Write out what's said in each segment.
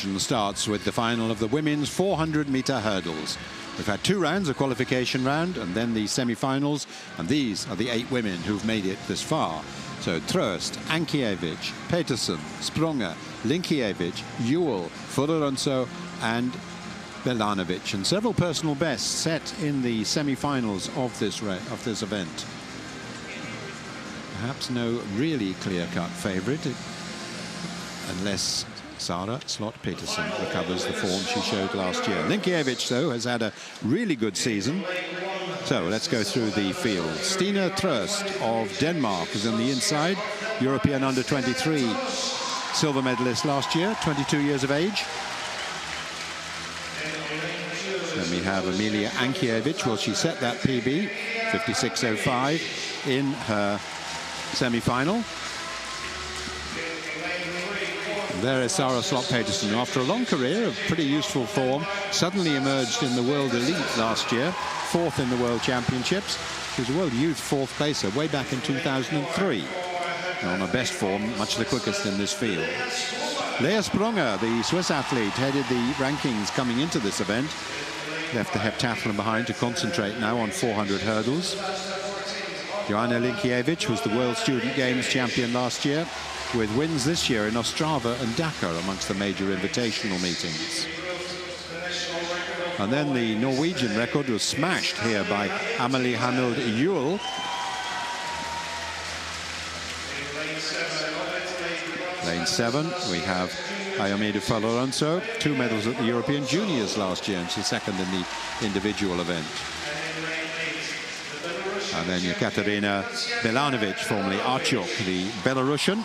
action starts with the final of the women's 400-meter hurdles. We've had 2 rounds, a qualification round and then the semi-finals, and these are the 8 women who've made it this far. So Tröst, Ankiewicz, Petersen, Sprunger, Linkiewicz, Ewell, Follorunso and Belanovic, and several personal bests set in the semi-finals of this event. Perhaps no really clear-cut favourite, unless Sara Slot Petersen recovers the form she showed last year. Linkiewicz, though, has had a really good season. So let's go through the field. Stine Tröst of Denmark is on the inside. European under-23 silver medalist last year, 22 years of age. Then we have Emilia Ankiewicz. Well, she set that PB, 56.05, in her semi-final. There is Sara Slot Petersen, who after a long career of pretty useful form suddenly emerged in the World Elite last year, 4th in the World Championships. She was a World Youth 4th placer way back in 2003. And on her best form, much the quickest in this field. Lea Sprunger, the Swiss athlete, headed the rankings coming into this event. Left the heptathlon behind to concentrate now on 400 hurdles. Joanna Linkiewicz was the World Student Games champion last year, with wins this year in Ostrava and Dakar amongst the major invitational meetings. And then the Norwegian record was smashed here by Amelie Hanold Ewell. Lane 7, we have Ayomide Follorunso, 2 medals at the European Juniors last year, and she's second in the individual event. And then Yekaterina Belanovic, formerly Archuk, the Belarusian.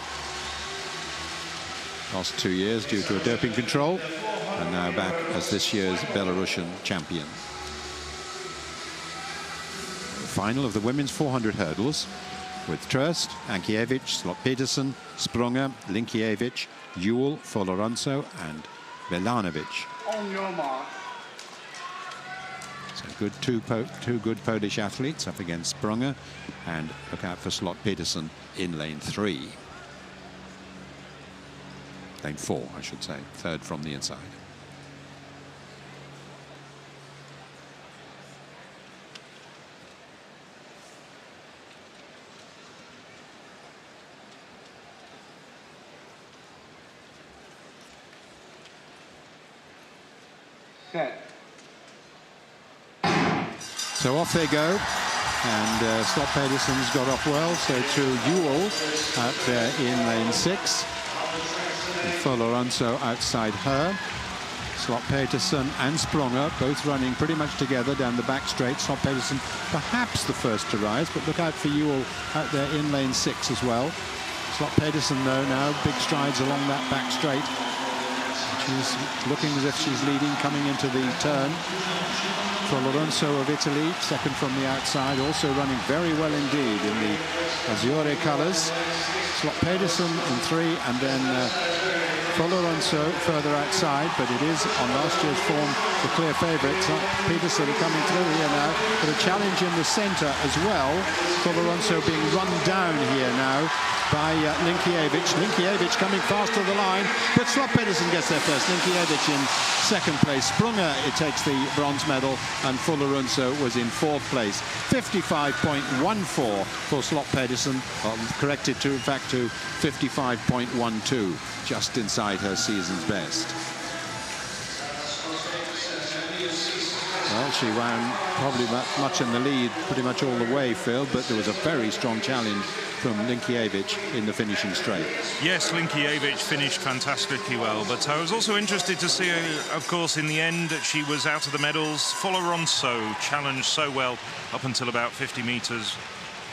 Lost 2 years due to a doping control, and now back as this year's Belarusian champion. The final of the women's 400 hurdles, with Tröst, Ankiewicz, Slot Petersen, Sprunger, Linkiewicz, Ewell, Follorunso and Belanovic. On your mark. So good two good Polish athletes up against Sprunger, and look out for Slot Petersen in lane 3. Lane 4, I should say, 3rd from the inside. So off they go, and Slot Petersen's got off well, so to Ewell out there in lane 6. Follorunso outside her. Slot Petersen and Sprunger both running pretty much together down the back straight. Slot Petersen perhaps the first to rise, but look out for Ewell out there in lane 6 as well. Slot Petersen, though, now big strides along that back straight. She's looking as if she's leading coming into the turn. Follorunso of Italy, second from the outside, also running very well indeed in the Azzurre colours. Slot Petersen in 3, and then Follorunso further outside, but it is on last year's form the clear favourite. Petersen coming through here now, but a challenge in the centre as well. Follorunso being run down here now by Linkiewicz. Linkiewicz coming fast to the line, but Slot Petersen gets there first. Linkiewicz in 2nd place. Sprunger, it takes the bronze medal, and Follorunso was in 4th place. 55.14 for Slot Petersen, corrected to, in fact, to 55.12, just inside her season's best. Well, she ran probably much in the lead pretty much all the way, Phil, but there was a very strong challenge from Linkiewicz in the finishing straight. Yes, Linkiewicz finished fantastically well, but I was also interested to see, of course, in the end, she was out of the medals. Follorunso challenged so well up until about 50 metres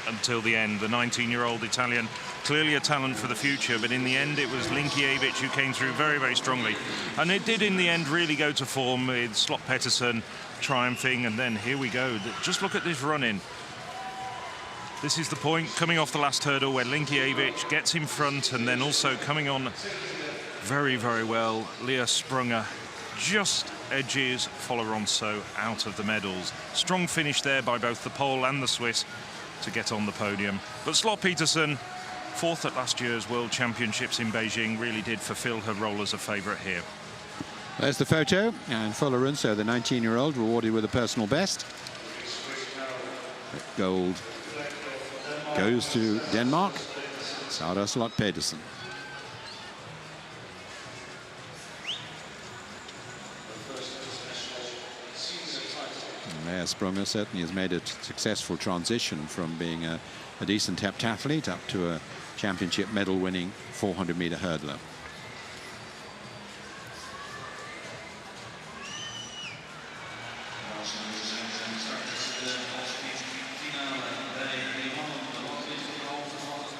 until the end. The 19-year-old Italian, clearly a talent for the future, but in the end it was Linkiewicz who came through very, very strongly. And it did in the end really go to form with Slot Petersen triumphing, and then here we go. Just look at this run-in. This is the point coming off the last hurdle where Linkiewicz gets in front, and then also coming on very, very well, Lea Sprunger just edges Follorunso out of the medals. Strong finish there by both the Pole and the Swiss to get on the podium. But Slot Petersen, 4th at last year's World Championships in Beijing, really did fulfill her role as a favourite here. There's the photo, and Folorunso, the 19-year-old, rewarded with a personal best. Gold goes to Denmark. Sara Slot Pedersen. Lea Sprunger certainly has made a successful transition from being a decent heptathlete up to a championship medal-winning 400-meter hurdler.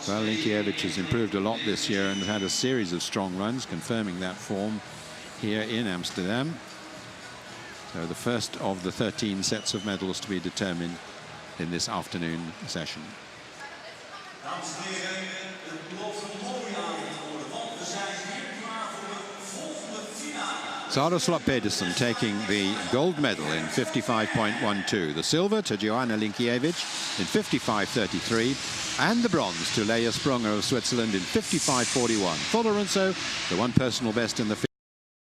Well, Linkiewicz has improved a lot this year and had a series of strong runs, confirming that form here in Amsterdam. So the first of the 13 sets of medals to be determined in this afternoon session. Sara Slot Pedersen taking the gold medal in 55.12, the silver to Joanna Linkiewicz in 55.33, and the bronze to Lea Sprunger of Switzerland in 55.41. Folorunso, the one personal best in the field.